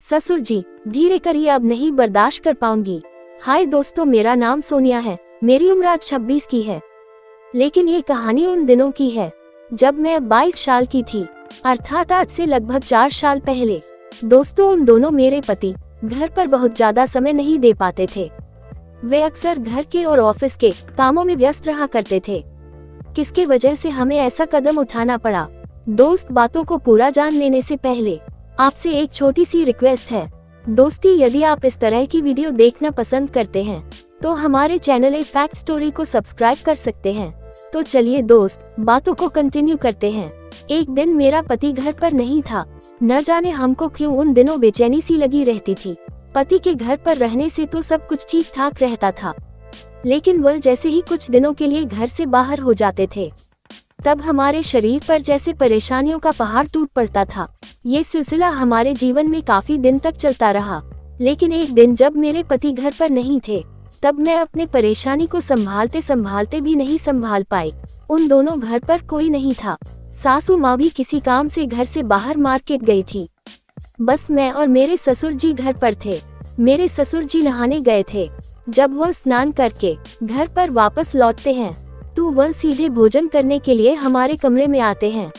ससुर जी, धीरे करिए, अब नहीं बर्दाश्त कर पाऊंगी। हाय दोस्तों, मेरा नाम सोनिया है। मेरी उम्र आज 26 की है, लेकिन ये कहानी उन दिनों की है जब मैं 22 साल की थी, अर्थात आज से लगभग 4 साल पहले। दोस्तों, उन दोनों मेरे पति घर पर बहुत ज्यादा समय नहीं दे पाते थे। वे अक्सर घर के और ऑफिस के कामों में व्यस्त रहा करते थे, किसकी वजह से हमें ऐसा कदम उठाना पड़ा। दोस्त, बातों को पूरा जान लेने से पहले आपसे एक छोटी सी रिक्वेस्ट है। दोस्ती, यदि आप इस तरह की वीडियो देखना पसंद करते हैं तो हमारे चैनल ए फैक्ट स्टोरी को सब्सक्राइब कर सकते हैं। तो चलिए दोस्त, बातों को कंटिन्यू करते हैं। एक दिन मेरा पति घर पर नहीं था। न जाने हमको क्यों उन दिनों बेचैनी सी लगी रहती थी। पति के घर पर रहने से तो सब कुछ ठीक ठाक रहता था, लेकिन वह जैसे ही कुछ दिनों के लिए घर से बाहर हो जाते थे, तब हमारे शरीर पर जैसे परेशानियों का पहाड़ टूट पड़ता था। ये सिलसिला हमारे जीवन में काफी दिन तक चलता रहा, लेकिन एक दिन जब मेरे पति घर पर नहीं थे, तब मैं अपने परेशानी को संभालते संभालते भी नहीं संभाल पाई। उन दोनों घर पर कोई नहीं था। सासू माँ भी किसी काम से घर से बाहर मार्केट गई थी। बस मैं और मेरे ससुर जी घर पर थे। मेरे ससुर जी नहाने गए थे। जब वह स्नान करके घर पर वापस लौटते हैं तो वह सीधे भोजन करने के लिए हमारे कमरे में आते हैं।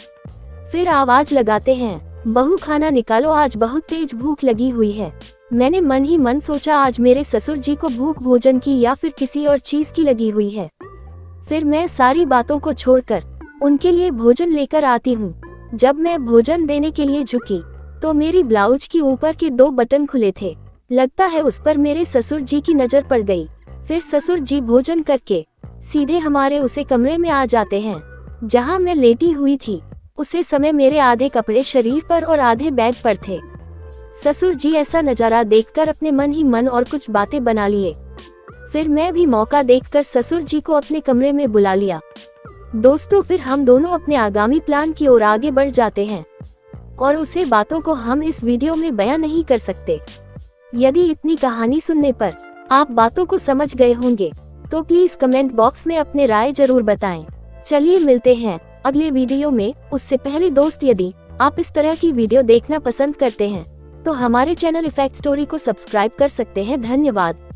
फिर आवाज लगाते हैं, बहू खाना निकालो, आज बहुत तेज भूख लगी हुई है। मैंने मन ही मन सोचा, आज मेरे ससुर जी को भूख भोजन की या फिर किसी और चीज की लगी हुई है। फिर मैं सारी बातों को छोड़कर उनके लिए भोजन लेकर आती हूँ। जब मैं भोजन देने के लिए झुकी तो मेरी ब्लाउज के ऊपर के 2 बटन खुले थे। लगता है उस पर मेरे ससुर जी की नजर पड़ गई। फिर ससुर जी भोजन करके सीधे हमारे उसे कमरे में आ जाते हैं जहां मैं लेटी हुई थी। उसे समय मेरे आधे कपड़े शरीर पर और आधे बेड पर थे। ससुर जी ऐसा नजारा देखकर अपने मन ही मन और कुछ बातें बना लिए। फिर मैं भी मौका देखकर ससुर जी को अपने कमरे में बुला लिया। दोस्तों, फिर हम दोनों अपने आगामी प्लान की ओर आगे बढ़ जाते हैं और उसे बातों को हम इस वीडियो में बयां नहीं कर सकते। यदि इतनी कहानी सुनने पर आप बातों को समझ गए होंगे तो प्लीज कमेंट बॉक्स में अपने राय जरूर बताएं। चलिए मिलते हैं अगले वीडियो में। उससे पहले दोस्त, यदि आप इस तरह की वीडियो देखना पसंद करते हैं तो हमारे चैनल ए फैक्ट स्टोरी को सब्सक्राइब कर सकते हैं। धन्यवाद।